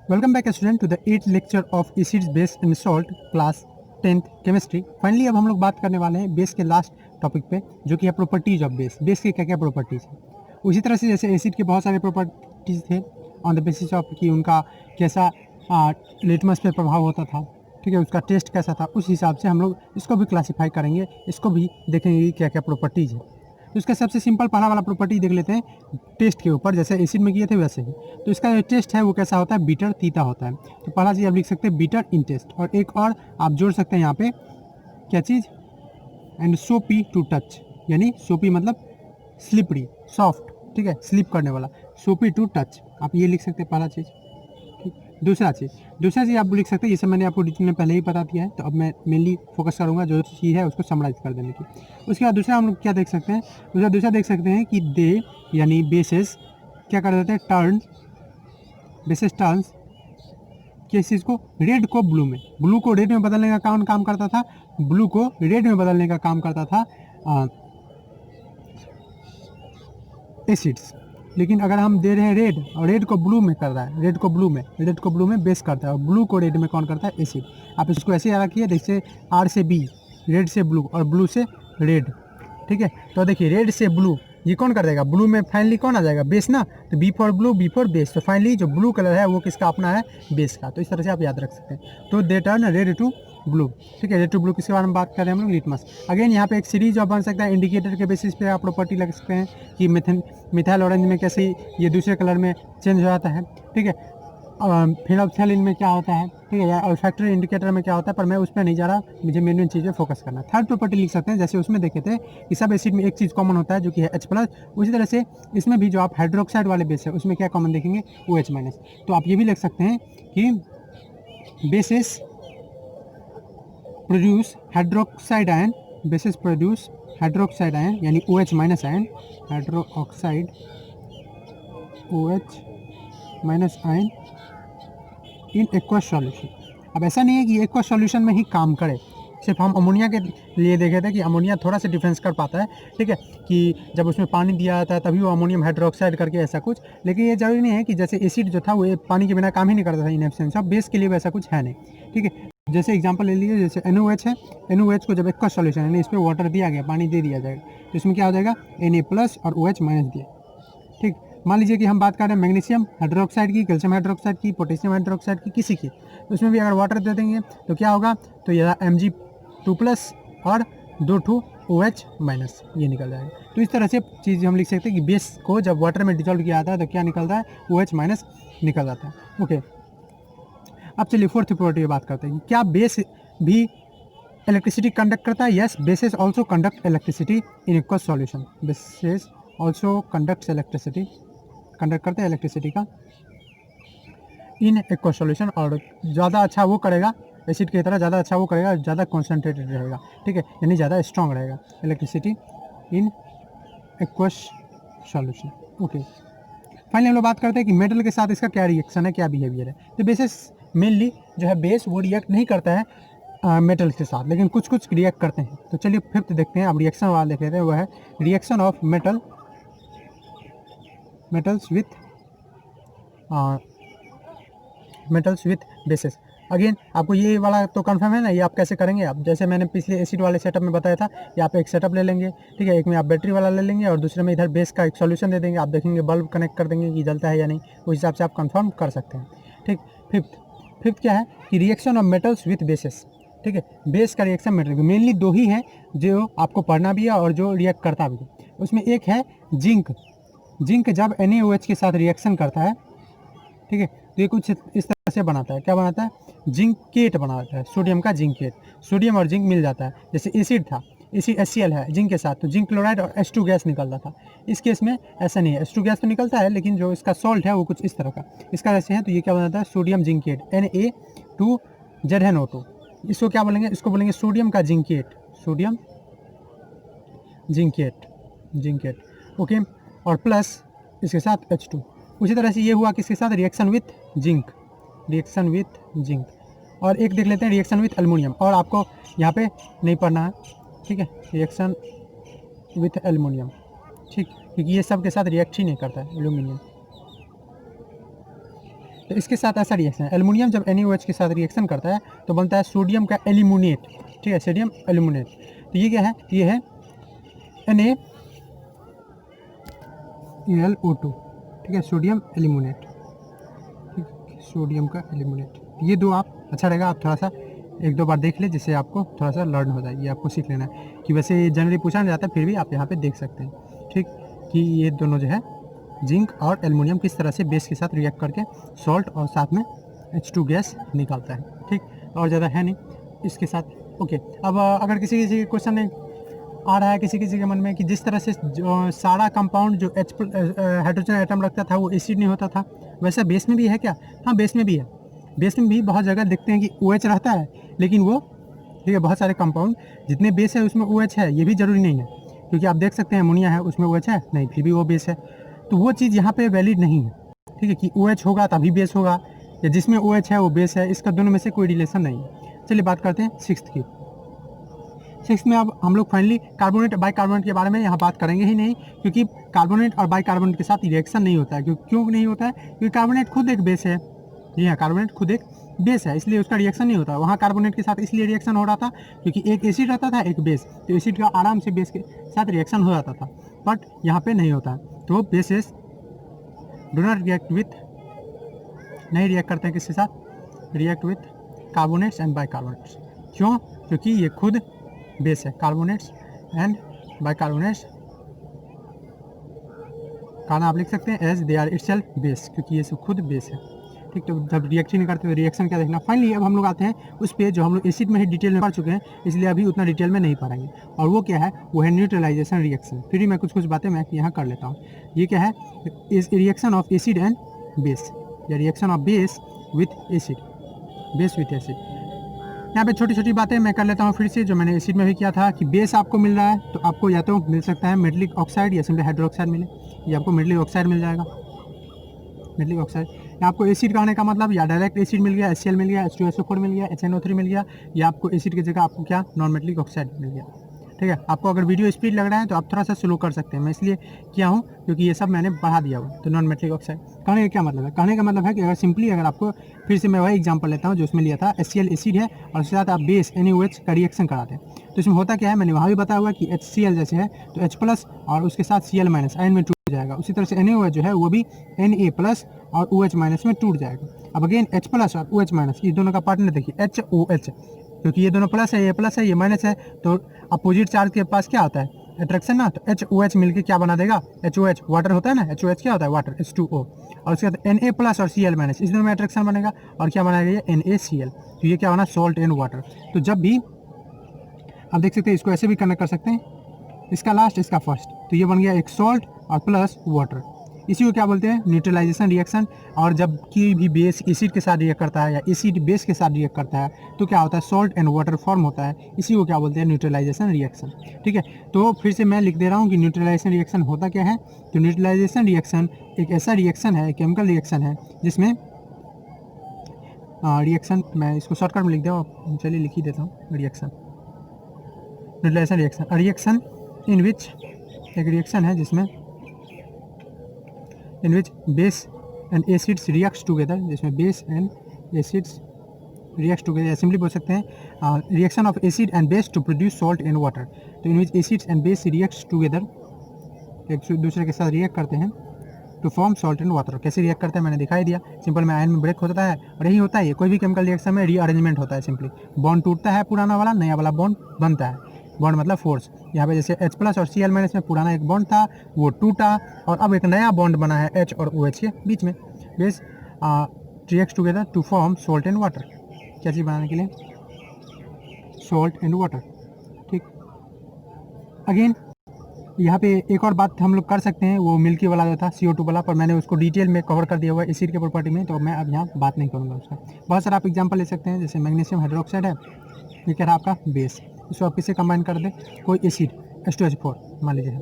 Welcome back student to the 8th lecture of acids base and salt class 10th chemistry. Finally अब हम लोग बात करने वाले हैं बेस के लास्ट टॉपिक पे, जो कि है प्रॉपर्टीज ऑफ बेस। बेस के क्या क्या प्रॉपर्टीज हैं। उसी तरह से जैसे एसिड के बहुत सारे प्रॉपर्टीज थे ऑन द बेसिस ऑफ कि उनका कैसा लिटमस पे प्रभाव होता था, ठीक है, उसका टेस्ट कैसा था, उस हिसाब से हम लोग इसको भी क्लासीफाई करेंगे, इसको भी देखेंगे कि क्या क्या प्रॉपर्टीज है। तो इसका सबसे सिंपल पहला वाला प्रॉपर्टी देख लेते हैं टेस्ट के ऊपर, जैसे एसिड में किए थे वैसे ही। तो इसका जो टेस्ट है वो कैसा होता है, बीटर तीता होता है। तो पहला चीज़ आप लिख सकते हैं बीटर इन टेस्ट, और एक और आप जोड़ सकते हैं यहाँ पे क्या चीज़, एंड सोपी टू टच, यानी सोपी मतलब स्लिपरी सॉफ्ट, ठीक है, स्लिप करने वाला, सोपी टू टच, आप ये लिख सकते हैं पहला चीज़। दूसरा चीज़ आप लिख सकते हैं, ये सब मैंने आपको डिटेल में पहले ही बता दिया है, तो अब मैं मेनली फोकस करूँगा जो चीज़ है उसको समराइज कर देने की। उसके बाद दूसरा हम लोग क्या देख सकते हैं, दूसरा देख सकते हैं कि दे यानी बेसिस क्या कर देते हैं, टर्न बेसिस टर्न्स किस चीज़ को, रेड को ब्लू में, ब्लू को रेड में बदलने का काम करता था, ब्लू को रेड में बदलने का काम करता था एसिड्स। लेकिन अगर हम दे रहे हैं रेड और रेड को ब्लू में कर रहा है, रेड को ब्लू में बेस करता है, और ब्लू को रेड में कौन करता है, एसिड। आप इसको ऐसे याद रखिए, जैसे आर से बी, रेड से ब्लू और ब्लू से रेड, ठीक है। तो देखिए रेड से ब्लू ये कौन कर देगा, ब्लू में फाइनली कौन आ जाएगा, बेस ना, तो B for blue, B for base, तो फाइनली जो ब्लू कलर है वो किसका अपना है, बेस का। तो इस तरह से आप याद रख सकते हैं। तो they turn red to blue, ठीक है, रेड टू ब्लू किसके बारे में बात कर रहे हैं हम लोग, लिटमस। अगेन यहाँ पे एक सीरीज ऑफ बन सकता है, इंडिकेटर के बेसिस पे आप प्रॉपर्टी लग सकते हैं कि मिथाइल ऑरेंज में कैसे ये दूसरे कलर में चेंज हो जाता है, ठीक है, फिनोक्सिलिन में क्या होता है, ठीक है, या ऑल्फैक्टरी इंडिकेटर में क्या होता है, पर मैं उस पर नहीं जा रहा, मुझे मेन चीज़ पे फोकस करना है। थर्ड प्रॉपर्टी लिख सकते हैं, जैसे उसमें देखे थे कि सब एसिड में एक चीज़ कॉमन होता है जो कि है H+, उसी तरह से इसमें भी जो आप हाइड्रोक्साइड वाले बेस है उसमें क्या कॉमन देखेंगे, OH-। तो आप ये भी लिख सकते हैं कि basis produce hydroxide ion, basis produce hydroxide ion यानी OH- ion, hydroxide OH- ion in aqueous solution. अब ऐसा नहीं है कि एक्वस सॉल्यूशन में ही काम करे, सिर्फ हम अमोनिया के लिए देखे थे कि अमोनिया थोड़ा सा डिफरेंस कर पाता है, ठीक है, कि जब उसमें पानी दिया जाता है तभी वो अमोनियम हाइड्रोक्साइड करके ऐसा कुछ। लेकिन ये जरूरी नहीं है कि जैसे एसिड जो था वो पानी के बिना काम ही नहीं करता था इन एब्सेंस ऑफ बेस, के लिए वैसा कुछ है नहीं, ठीक है। जैसे एग्जांपल ले लीजिए, जैसे NaOH है, NaOH को जब एक्वस सॉल्यूशन यानी इस पर वाटर दिया गया, पानी दे दिया जाएगा, तो इसमें क्या हो जाएगा, Na+ और OH- दिया, ठीक। मान लीजिए कि हम बात कर रहे हैं मैग्नीशियम हाइड्रोक्साइड की, कैल्शियम हाइड्रोक्साइड की, पोटेशियम हाइड्रोक्साइड की, किसी की, तो उसमें भी अगर वाटर दे देंगे तो क्या होगा, तो यह Mg2+ और 2 OH- ये निकल जाएगा। तो इस तरह से चीज़ हम लिख सकते हैं कि बेस को जब वाटर में डिजोल्व किया जाता है तो क्या निकलता है, OH- निकल जाता है। ओके, अब चलिए फोर्थ प्रॉपर्टी की बात करते हैं कि क्या बेस भी इलेक्ट्रिसिटी कंडक्ट करता है। Yes, bases also conduct electricity in aqueous solution, bases also conducts electricity, conduct करते हैं इलेक्ट्रिसिटी का इन एक्वस सॉल्यूशन, और ज़्यादा अच्छा वो करेगा एसिड की तरह, ज़्यादा अच्छा वो करेगा, ज़्यादा कॉन्सेंट्रेटेड रहेगा, ठीक है, यानी ज़्यादा स्ट्रॉन्ग रहेगा electricity in aqueous solution. Okay, finally हम लोग बात करते हैं कि मेटल के साथ इसका क्या रिएक्शन है, क्या बिहेवियर है। तो बेसिस मेनली जो है बेस वो रिएक्ट नहीं करता है मेटल के साथ, लेकिन कुछ कुछ रिएक्ट करते हैं। तो चलिए फिफ्थ देखते हैं, अब रिएक्शन वाला देख लेते हैं, वो है reaction of metals with basis. Again आपको ये वाला तो कंफर्म है ना, ये आप कैसे करेंगे, आप जैसे मैंने पिछले एसिड वाले सेटअप में बताया था, ये आप एक सेटअप ले लेंगे, ठीक है, एक में आप बैटरी वाला ले लेंगे और दूसरे में इधर बेस का एक सॉल्यूशन दे देंगे, आप देखेंगे बल्ब कनेक्ट कर देंगे कि जलता है या नहीं, उस हिसाब से आप कंफर्म कर सकते हैं, ठीक। फिफ्थ क्या है कि reaction of metals with basis, ठीक है, बेस का रिएक्शन मेटल, मेनली दो ही है जो आपको पढ़ना भी है और जो रिएक्ट करता भी है। उसमें एक है जिंक, जिंक जब NaOH के साथ रिएक्शन करता है, ठीक है, तो ये कुछ इस तरह से बनाता है, क्या बनाता है, जिंकेट बनाता है, सोडियम का जिंकेट, सोडियम और जिंक मिल जाता है। जैसे एसिड था, एसिड HCl है जिंक के साथ, तो जिंक क्लोराइड और H2 गैस निकलता था। इस केस में ऐसा नहीं है, H2 गैस तो निकलता है लेकिन जो इसका सॉल्ट है वो कुछ इस तरह का, इसका जैसे है, तो ये क्या बनाता है, सोडियम जिंकेट Na2ZnO2, इसको क्या बोलेंगे, इसको बोलेंगे सोडियम का जिंकेट, सोडियम जिंकेट, ओके, और प्लस इसके साथ H2। उसी तरह से ये हुआ किसके साथ, रिएक्शन विथ जिंक, और एक देख लेते हैं रिएक्शन विथ एल्युमिनियम, और आपको यहाँ पे नहीं पढ़ना है, ठीक है, रिएक्शन विथ एल्युमिनियम, ठीक, क्योंकि ये सब के साथ रिएक्ट ही नहीं करता है एल्यूमिनियम। तो इसके साथ ऐसा रिएक्शन है, एल्युमिनियम जब NaOH के साथ रिएक्शन करता है तो बनता है सोडियम का एल्यूमिनेट, ठीक है, सोडियम एल्यूमिनेट। तो ये क्या है, ये है NaLO2, ठीक है, सोडियम एल्यूमिनेट, ठीक, सोडियम का एल्यूमिनेट। ये दो आप अच्छा रहेगा, आप थोड़ा सा एक दो बार देख ले, जिससे आपको थोड़ा सा लर्न हो जाए, ये आपको सीख लेना है कि वैसे जनरली पूछा नहीं जाता है, फिर भी आप यहाँ पे देख सकते हैं, ठीक, कि ये दोनों जो है जिंक और एल्युमिनियम किस तरह से बेस के साथ रिएक्ट करके सॉल्ट और साथ में H2 गैस निकालता है, ठीक, और ज़्यादा है नहीं इसके साथ। ओके, अब अगर किसी किसी क्वेश्चन आ रहा है किसी किसी के मन में कि जिस तरह से जो सारा कंपाउंड जो हाइड्रोजन एटम रखता था वो एसिड नहीं होता था, वैसा बेस में भी है क्या? हाँ, बेस में भी है। बेस में भी बहुत जगह देखते हैं कि OH रहता है, लेकिन वो, ठीक है, बहुत सारे कंपाउंड जितने बेस है उसमें OH है, ये भी ज़रूरी नहीं है, क्योंकि आप देख सकते हैं अमोनिया है उसमें OH है नहीं, फिर भी वो बेस है। तो वो चीज़ यहाँ पे वैलिड नहीं है, ठीक है, कि OH होगा तभी बेस होगा, या जिसमें OH है वो बेस है, इसका दोनों में से कोई रिलेशन नहीं है। चलिए बात करते हैं सिक्स्थ की। सिक्स्थ में अब हम लोग फाइनली कार्बोनेट बाइकार्बोनेट के बारे में यहाँ बात करेंगे ही नहीं, क्योंकि कार्बोनेट और बाइकार्बोनेट के साथ रिएक्शन नहीं होता है। क्यों नहीं होता है? क्योंकि कार्बोनेट खुद एक बेस है। जी हाँ, कार्बोनेट खुद एक बेस है, इसलिए उसका रिएक्शन नहीं होता। वहाँ कार्बोनेट के साथ इसलिए रिएक्शन हो रहा था क्योंकि एक एसिड रहता था, एक बेस, तो एसिड का आराम से बेस के साथ रिएक्शन हो जाता था, बट यहाँ पे नहीं होता है। तो bases do not react with, नहीं रिएक्ट करते हैं किसके साथ? React with carbonates and bicarbonates. क्यों? क्योंकि ये खुद बेस है। कार्बोनेट्स एंड बाइकार्बोनेट्स का नाम आप लिख सकते हैं as they are itself base, क्योंकि ये सब खुद बेस है, ठीक। तो जब रिएक्ट ही नहीं करते तो रिएक्शन क्या देखना। फाइनली अब हम लोग आते हैं उस पे जो हम लोग एसिड में ही डिटेल में पढ़ चुके हैं, इसलिए अभी उतना डिटेल में नहीं पढ़ेंगे। और वो क्या है? वो है न्यूट्रलाइजेशन रिएक्शन। फिर भी मैं कुछ बातें मैं यहाँ कर लेता हूँ। ये क्या है? Is reaction of acid and base, या reaction of base with acid, base with acid. यहाँ पे छोटी छोटी बातें मैं कर लेता हूँ फिर से, जो मैंने एसिड में भी किया था, कि बेस आपको मिल रहा है तो आपको या तो मिल सकता है मेटलिक ऑक्साइड या सिंपली हाइड्रोक्साइड मिले, या आपको मेटलिक ऑक्साइड मिल जाएगा, मेटलिक ऑक्साइड। या आपको एसिड कहने का मतलब या डायरेक्ट एसिड मिल गया, HCl मिल गया, H2SO4 मिल गया, HNO3 मिल गया, या आपको एसिड की जगह आपको क्या, नॉन मेटलिक ऑक्साइड मिल गया, ठीक है। आपको अगर वीडियो स्पीड लग रहा है तो आप थोड़ा सा स्लो कर सकते हैं, मैं इसलिए किया हूँ क्योंकि ये सब मैंने बढ़ा दिया हुआ। तो नॉन मेटलिक ऑक्साइड कहने का क्या मतलब है? कहने का मतलब है कि अगर सिंपली अगर आपको, फिर से मैं वही एग्जांपल लेता हूँ जो उसमें लिया था, HCl एसिड है और उसके साथ आप बेस NaOH का रिएक्शन कराते हैं, तो इसमें होता क्या है, मैंने वहाँ भी बताया हुआ कि HCl जैसे है तो H+ और उसके साथ Cl- आयन में टूट जाएगा। उसी तरह से NaOH जो है वो भी Na+ और OH- में टूट जाएगा। अब अगेन H+ और OH- ये दोनों का पार्टनर देखिए HOH, क्योंकि ये दोनों प्लस है, ये प्लस है, ये माइनस है, तो अपोजिट चार्ज के पास क्या होता है? अट्रैक्शन ना। तो HOH मिलके क्या बना देगा? HOH, वाटर होता है ना, HOH क्या होता है? वाटर, H2O, और उसके बाद Na+ और Cl-, इस दोनों में अट्रैक्शन बनेगा, और क्या बनाएगा ये? NaCl। तो ये क्या बना? Salt and water. तो जब भी आप देख सकते हैं, इसको ऐसे भी कनेक्ट कर सकते हैं, इसका लास्ट इसका फर्स्ट, तो ये बन गया एक सॉल्ट और प्लस वाटर। इसी को क्या बोलते हैं? Neutralization reaction. और जब की भी बेस एसिड के साथ रिएक्ट करता है या एसिड बेस के साथ रिएक्ट करता है तो क्या होता है? सॉल्ट एंड वाटर फॉर्म होता है। इसी को क्या बोलते हैं? न्यूट्रलाइजेशन रिएक्शन, ठीक है। तो फिर से मैं लिख दे रहा हूँ कि न्यूट्रलाइजेशन रिएक्शन होता क्या है। तो न्यूट्रलाइजेशन रिएक्शन एक ऐसा रिएक्शन है, केमिकल रिएक्शन है, जिसमें रिएक्शन, मैं इसको शॉर्टकट में लिख दे रहा हूँ, चलिए लिख ही देता हूँ। Reaction, neutralization reaction, reaction in which, एक रिएक्शन है जिसमें in which base and acids reacts together, जिसमें base and acids reacts together, simply बोल सकते हैं reaction of acid and base to produce salt and water। तो in which acids and base reacts together, एक दूसरे के साथ रिएक्ट करते हैं to form salt and water। कैसे रिएक्ट करते हैं मैंने दिखाई दिया, सिंपल में आयन में ब्रेक होता है, और यही होता है कोई भी केमिकल रिएक्शन में रीअरेंजमेंट होता है। सिंपली बॉन्ड टूटता है, पुराना वाला नया वाला बॉन्ड बनता है। बॉन्ड मतलब फोर्स। यहाँ पे जैसे H+ और Cl- में पुराना एक बॉन्ड था, वो टूटा, और अब एक नया बॉन्ड बना है H और OH के बीच में। Base reacts together to form salt and water. क्या चीज़ बनाने के लिए? सॉल्ट एंड वाटर, ठीक। अगेन यहाँ पे एक और बात हम लोग कर सकते हैं, वो मिल्की वाला जो था CO2 वाला, पर मैंने उसको डिटेल में कवर कर दिया हुआ है एसिड के प्रॉपर्टी में, तो मैं अब यहाँ बात नहीं करूँगा उसका। बहुत सारा आप एग्जांपल ले सकते हैं, जैसे मैग्नीशियम हाइड्रोक्साइड है, ये क्या रहा आपका? बेस। इसको आप किससे कंबाइन कर दे? कोई एसिड H2SO4 मान लीजिए है,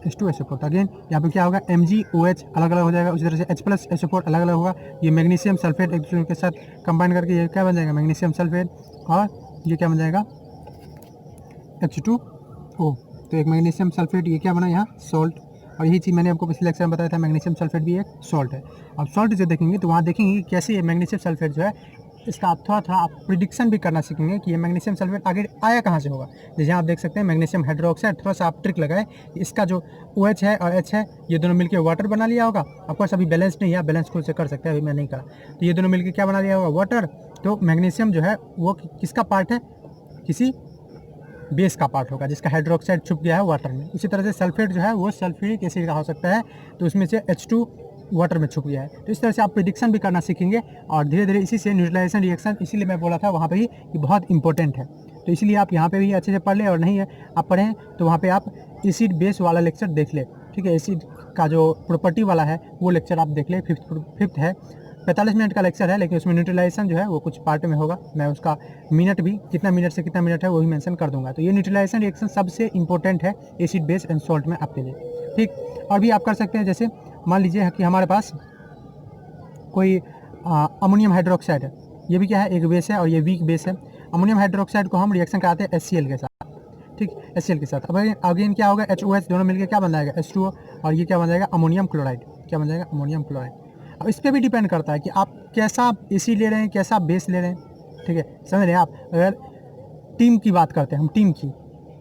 H2SO4, तो अगेन यहाँ पे क्या होगा? MgOH अलग अलग हो जाएगा, उसी तरह से H+ SO4 अलग अलग होगा। ये मैग्नीशियम सल्फेट एक दूसरे के साथ कंबाइन करके ये क्या बन जाएगा? मैग्नीशियम सल्फेट, और ये क्या बन जाएगा? H2O। तो एक मैग्नीशियम सल्फेट, ये क्या बना यहाँ? सॉल्ट और यही चीज़ मैंने आपको पिछले लेक्चर में बताया था, मैग्नीशियम सल्फेट भी एक सॉल्ट है। अब सॉल्ट जो देखेंगे तो वहाँ देखेंगे कि कैसे ये मैग्नीशियम सल्फेट जो है, इसका आप थोड़ा आप प्रिडिक्शन भी करना सीखेंगे कि ये मैग्नीशियम सल्फेट आगे आया कहाँ से होगा। जैसे आप देख सकते हैं मैग्नीशियम हाइड्रोक्साइड, थोड़ा सा आप ट्रिक लगाए, इसका जो OH है और H है ये दोनों मिलकर वाटर बना लिया होगा। ऑफकोर्स अभी बैलेंस नहीं है, बैलेंस खुद से कर सकते हैं, अभी मैं नहीं करा। तो ये दोनों मिलकर क्या बना लिया होगा, वाटर। तो मैग्नीशियम जो है वो किसका पार्ट है, किसी बेस का पार्ट होगा जिसका हाइड्रोक्साइड छुप गया है वाटर में। उसी तरह से सल्फेट जो है वो सल्फ्यूरिक एसिड का हो सकता है, तो उसमें से H2 वाटर में छुप गया है। तो इस तरह से आप प्रिडिक्शन भी करना सीखेंगे और धीरे धीरे इसी से न्यूट्रलाइजेशन रिएक्शन, इसीलिए मैं बोला था वहाँ पे ही कि बहुत इंपॉर्टेंट है। तो इसलिए आप यहाँ पे भी अच्छे से पढ़ लें, और नहीं है आप पढ़ें तो वहाँ पे आप एसिड बेस वाला लेक्चर देख ले, ठीक है। एसिड का जो प्रॉपर्टी वाला है वो लेक्चर आप देख ले, फिफ्थ है, 45 मिनट का लेक्चर है, लेकिन उसमें न्यूट्रलाइजेशन जो है वो कुछ पार्ट में होगा। मैं उसका मिनट भी कितना मिनट से कितना मिनट है वही मेंशन कर दूंगा। तो ये न्यूट्रलाइजेशन रिएक्शन सबसे इंपॉर्टेंट है एसिड बेस एंड सॉल्ट में आपके लिए, ठीक। और भी आप कर सकते हैं, जैसे मान लीजिए कि हमारे पास कोई अमोनियम हाइड्रोक्साइड है, ये भी क्या है, एक बेस है और ये वीक बेस है। अमोनियम हाइड्रोक्साइड को हम रिएक्शन कराते हैं HCl के साथ, ठीक, HCl के साथ। अब अगेन क्या होगा, HOH दोनों मिलकर क्या बन जाएगा, H2O, और ये क्या बन जाएगा, अमोनियम क्लोराइड। क्या बन जाएगा, अमोनियम क्लोराइड। अब इस पर भी डिपेंड करता है कि आप कैसा एसिड ले रहे हैं, कैसा बेस ले रहे हैं, ठीक है, समझ रहे हैं आप। अगर टीम की बात करते हैं हम, टीम की,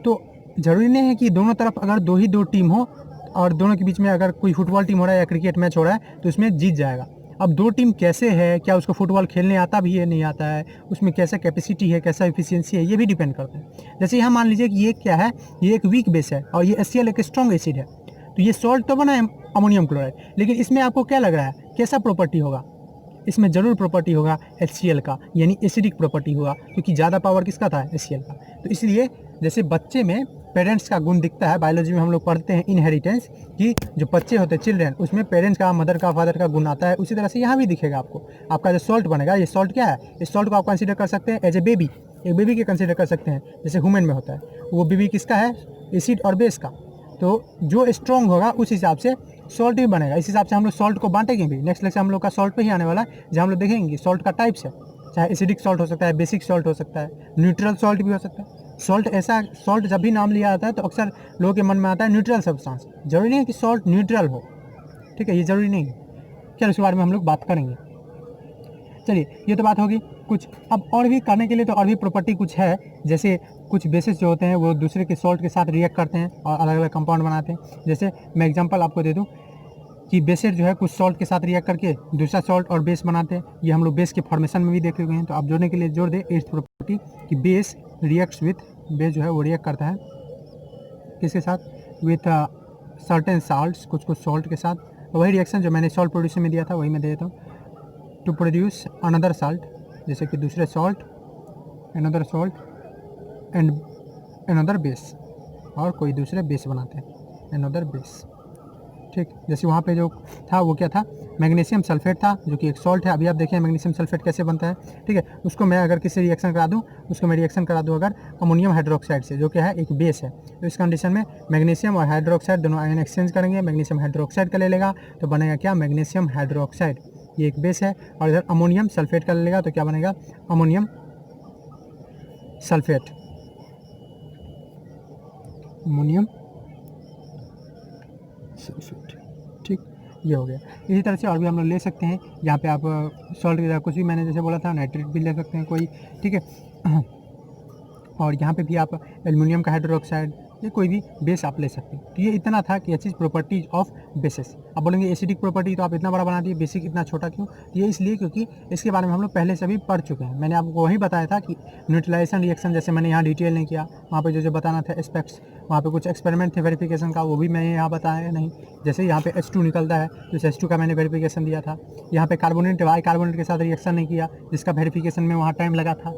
तो ज़रूरी नहीं है कि दोनों तरफ अगर दो टीम हो और दोनों के बीच में अगर कोई फुटबॉल टीम हो रहा है या क्रिकेट मैच हो रहा है तो उसमें जीत जाएगा। अब दो टीम कैसे है, क्या उसको फुटबॉल खेलने आता भी है नहीं आता है, उसमें कैसा कैपेसिटी है, कैसा एफिशिएंसी है, ये भी डिपेंड करता है। जैसे यहाँ मान लीजिए कि ये क्या है, ये एक वीक बेस है और ये HCl एक स्ट्रॉन्ग एसिड है, तो ये सॉल्ट तो बना है अमोनियम क्लोराइड, लेकिन इसमें आपको क्या लग रहा है, कैसा प्रॉपर्टी होगा, इसमें ज़रूर प्रॉपर्टी होगा HCl का, यानी एसिडिक प्रॉपर्टी होगा, क्योंकि ज़्यादा पावर किसका था, HCl का। तो इसलिए जैसे बच्चे में पेरेंट्स का गुण दिखता है, बायोलॉजी में हम लोग पढ़ते हैं इनहेरिटेंस, कि जो बच्चे होते हैं चिल्ड्रेन, उसमें पेरेंट्स का, मदर का, फादर का गुण आता है, उसी तरह से यहाँ भी दिखेगा आपको। आपका जो सॉल्ट बनेगा, ये सॉल्ट क्या है, इस सॉल्ट को आप कंसिडर कर सकते हैं एज ए बेबी, एक बेबी के कंसिडर कर सकते हैं, जैसे ह्यूमन में होता है। वो बेबी किसका है, एसिड और बेस का। तो जो स्ट्रॉन्ग होगा उस हिसाब से सॉल्ट भी बनेगा। इस हिसाब से हम लोग सॉल्ट को बांटेंगे भी। नेक्स्ट लेक्चर हम लोग का सॉल्ट पे ही आने वाला है, जहाँ हम लोग देखेंगे सॉल्ट का टाइप्स है, चाहे एसिडिक सॉल्ट हो सकता है, बेसिक सॉल्ट हो सकता है, न्यूट्रल सॉल्ट भी हो सकता है। सॉल्ट ऐसा, सॉल्ट जब भी नाम लिया जाता है तो अक्सर लोगों के मन में आता है न्यूट्रल सब्सटेंस। जरूरी नहीं है कि सॉल्ट न्यूट्रल हो, ठीक है, ये ज़रूरी नहीं है। चलो इसके बारे में हम लोग बात करेंगे। चलिए ये तो बात होगी कुछ। अब और भी करने के लिए तो और भी प्रॉपर्टी कुछ है, जैसे कुछ बेसिस जो होते हैं वो दूसरे के सॉल्ट के साथ रिएक्ट करते हैं और अलग अलग कंपाउंड बनाते हैं। जैसे मैं एग्जांपल आपको दे दूं कि बेसिस जो है कुछ सॉल्ट के साथ रिएक्ट करके दूसरा सॉल्ट और बेस बनाते हैं। ये हम लोग बेस के फॉर्मेशन में भी देखे हुए हैं। तो आप जोड़ने के लिए जोड़ दें एट्थ प्रॉपर्टी कि बेस रिएक्ट्स विथ, बेस जो है वो रिएक्ट करता है किसके साथ, विथ सर्टेन साल्ट्स, कुछ कुछ सॉल्ट के साथ। वही रिएक्शन जो मैंने सॉल्ट प्रोड्यूसर में दिया था वही मैं दे देता हूँ, टू प्रोड्यूस अनदर साल्ट, जैसे कि दूसरे salt, another salt and another base, और कोई दूसरे बेस बनाते हैं, अनदर बेस, ठीक। जैसे वहाँ पे जो था वो क्या था, मैग्नीशियम सल्फेट था जो कि एक सॉल्ट है। अभी आप देखें मैग्नीशियम सल्फेट कैसे बनता है, ठीक है। उसको मैं अगर किसी रिएक्शन करा दूँ, उसको मैं रिएक्शन करा दूँ अगर अमोनियम हाइड्रोक्साइड से, जो क्या है एक बेस है, तो इस कंडीशन में मैग्नीशियम और हाइड्रोक्साइड दोनों आयन एक्सचेंज करेंगे, मैग्नीशियम हाइड्रोक्साइड का ले लेगा तो बनेगा क्या, मैग्नीशियम हाइड्रोक्साइड, ये एक बेस है। और इधर अमोनियम सल्फेट का ले लेगा तो क्या बनेगा, अमोनियम सल्फेट, अमोनियम सल्फेट, ठीक, ये हो गया। इसी तरह से और भी हम लोग ले सकते हैं, यहाँ पे आप सॉल्ट की जगह कुछ भी मैंने जैसे बोला था नाइट्रेट भी ले सकते हैं कोई, ठीक है। और यहाँ पे भी आप एल्युमिनियम का हाइड्रोक्साइड, ये कोई भी बेस आप ले सकते हैं। तो ये इतना था कि चीज़ प्रॉपर्टीज ऑफ बेसिस। अब बोलेंगे एसिडिक प्रॉपर्टी तो आप इतना बड़ा बना दिए, बेसिक इतना छोटा क्यों, ये इसलिए क्योंकि इसके बारे में हम लोग पहले से भी पढ़ चुके हैं। मैंने आपको वही बताया था कि न्यूट्रलाइजेशन रिएक्शन, जैसे मैंने यहाँ डिटेल नहीं किया, वहाँ पे जो बताना था एस्पेक्ट्स, वहाँ पे कुछ एक्सपेरिमेंट थे वेरिफिकेशन का, वो भी मैंने यहाँ बताया नहीं। जैसे यहाँ पे H2 निकलता है तो इस H2 का मैंने वेरिफिकेशन दिया था। यहाँ पे कार्बोनेट बाई कार्बोनेट के साथ रिएक्शन नहीं किया, जिसका वेरिफिकेशन में वहाँ टाइम लगा था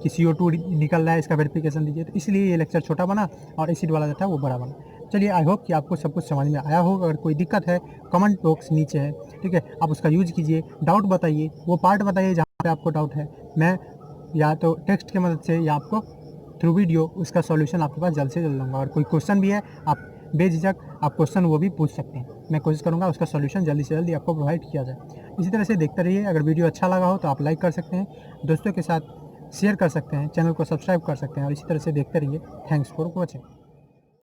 कि CO2 निकल रहा है, इसका वेरिफिकेशन दीजिए। तो इसलिए ये लेक्चर छोटा बना और एसिड वाला जो था वो बड़ा बना। चलिए आई होप कि आपको सब कुछ समझ में आया होगा। अगर कोई दिक्कत है कमेंट बॉक्स नीचे है, ठीक है, आप उसका यूज़ कीजिए। डाउट बताइए, वो पार्ट बताइए जहाँ पे आपको डाउट है, मैं या तो टेक्स्ट की मदद से या आपको थ्रू वीडियो उसका सॉल्यूशन आपके पास जल्द से जल्द दूँगा। और कोई क्वेश्चन भी है आप बेझिझक आप क्वेश्चन वो भी पूछ सकते हैं, मैं कोशिश करूँगा उसका सॉल्यूशन जल्दी से जल्दी आपको प्रोवाइड किया जाए। इसी तरह से देखते रहिए। अगर वीडियो अच्छा लगा हो तो आप लाइक कर सकते हैं, दोस्तों के साथ शेयर कर सकते हैं, चैनल को सब्सक्राइब कर सकते हैं और इसी तरह से देखते रहिए। Thanks for watching.